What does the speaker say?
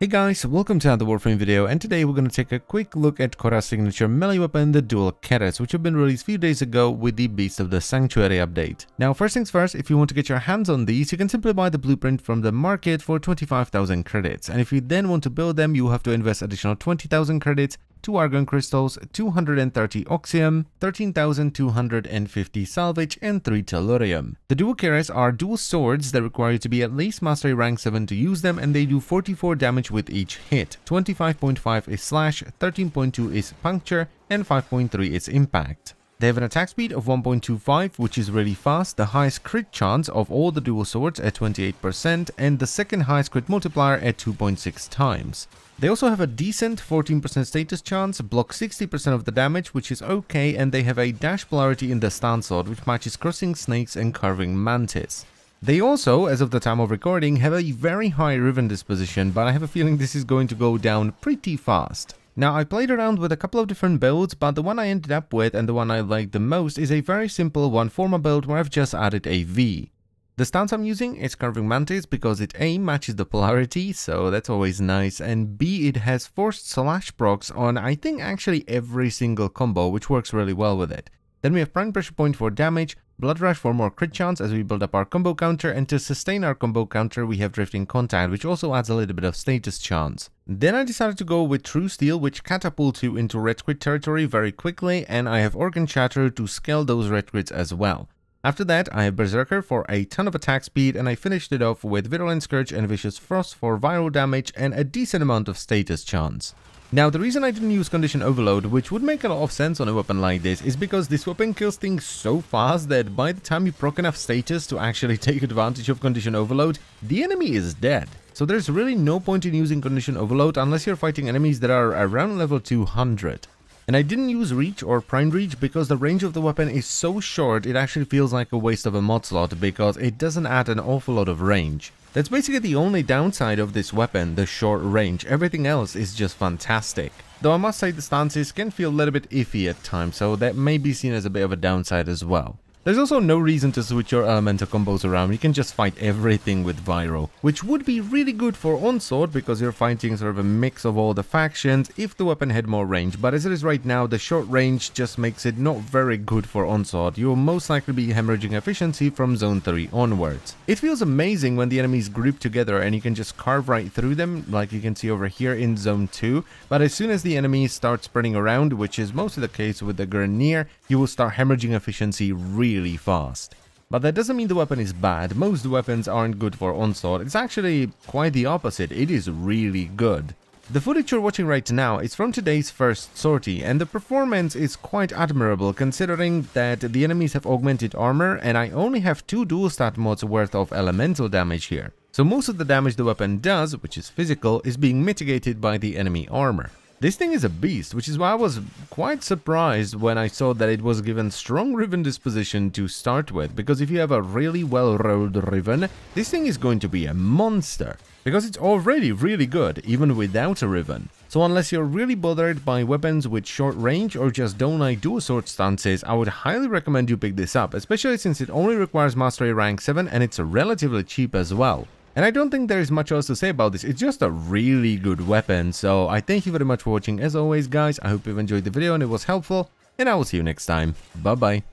Hey guys, welcome to another Warframe video, and today we're going to take a quick look at Keres' signature melee weapon, the dual Keres, which have been released a few days ago with the Beast of the Sanctuary update. Now first things first, if you want to get your hands on these, you can simply buy the blueprint from the market for 25,000 credits, and if you then want to build them, you have to invest additional 20,000 credits, 2 argon crystals, 230 oxium, 13,250 salvage, and 3 tellurium. The dual Keres are dual swords that require you to be at least mastery rank 7 to use them, and they do 44 damage with each hit. 25.5 is slash, 13.2 is puncture, and 5.3 is impact. They have an attack speed of 1.25, which is really fast, the highest crit chance of all the dual swords at 28%, and the second highest crit multiplier at 2.6 times. They also have a decent 14% status chance, block 60% of the damage, which is okay, and they have a dash polarity in the stance sword, which matches crossing snakes and carving mantis. They also, as of the time of recording, have a very high riven disposition, but I have a feeling this is going to go down pretty fast. Now, I played around with a couple of different builds, but the one I ended up with and the one I like the most is a very simple one Forma build where I've just added a V. The stance I'm using is Carving Mantis because it A, matches the polarity, so that's always nice, and B, it has forced slash procs on I think actually every single combo, which works really well with it. Then we have Prime Pressure Point for damage, Blood Rush for more crit chance as we build up our combo counter, and to sustain our combo counter we have Drifting Contact, which also adds a little bit of status chance. Then I decided to go with True Steel, which catapults you into red crit territory very quickly, and I have Organ Shatter to scale those red crits as well. After that, I have Berserker for a ton of attack speed, and I finished it off with Virulent Scourge and Vicious Frost for viral damage and a decent amount of status chance. Now, the reason I didn't use Condition Overload, which would make a lot of sense on a weapon like this, is because this weapon kills things so fast that by the time you proc enough status to actually take advantage of Condition Overload, the enemy is dead. So there's really no point in using Condition Overload unless you're fighting enemies that are around level 200. And I didn't use Reach or Prime Reach because the range of the weapon is so short it actually feels like a waste of a mod slot because it doesn't add an awful lot of range. That's basically the only downside of this weapon, the short range. Everything else is just fantastic. Though I must say the stances can feel a little bit iffy at times, so that may be seen as a bit of a downside as well. There's also no reason to switch your elemental combos around, you can just fight everything with Viral, which would be really good for Onslaught because you're fighting sort of a mix of all the factions if the weapon had more range, but as it is right now, the short range just makes it not very good for Onslaught. You'll most likely be hemorrhaging efficiency from Zone 3 onwards. It feels amazing when the enemies group together and you can just carve right through them, like you can see over here in Zone 2, but as soon as the enemies start spreading around, which is mostly the case with the Grenier, you will start hemorrhaging efficiency really fast. But that doesn't mean the weapon is bad. Most weapons aren't good for Onslaught. It's actually quite the opposite. It is really good. The footage you're watching right now is from today's first sortie, and the performance is quite admirable considering that the enemies have augmented armor and I only have 2 dual stat mods worth of elemental damage here. So most of the damage the weapon does, which is physical, is being mitigated by the enemy armor. This thing is a beast, which is why I was quite surprised when I saw that it was given strong riven disposition to start with, because if you have a really well-rolled riven, this thing is going to be a monster, because it's already really good, even without a riven. So unless you're really bothered by weapons with short range or just don't like dual sword stances, I would highly recommend you pick this up, especially since it only requires mastery rank 7 and it's relatively cheap as well. And I don't think there is much else to say about this, it's just a really good weapon, so I thank you very much for watching as always guys, I hope you've enjoyed the video and it was helpful, and I will see you next time, bye bye.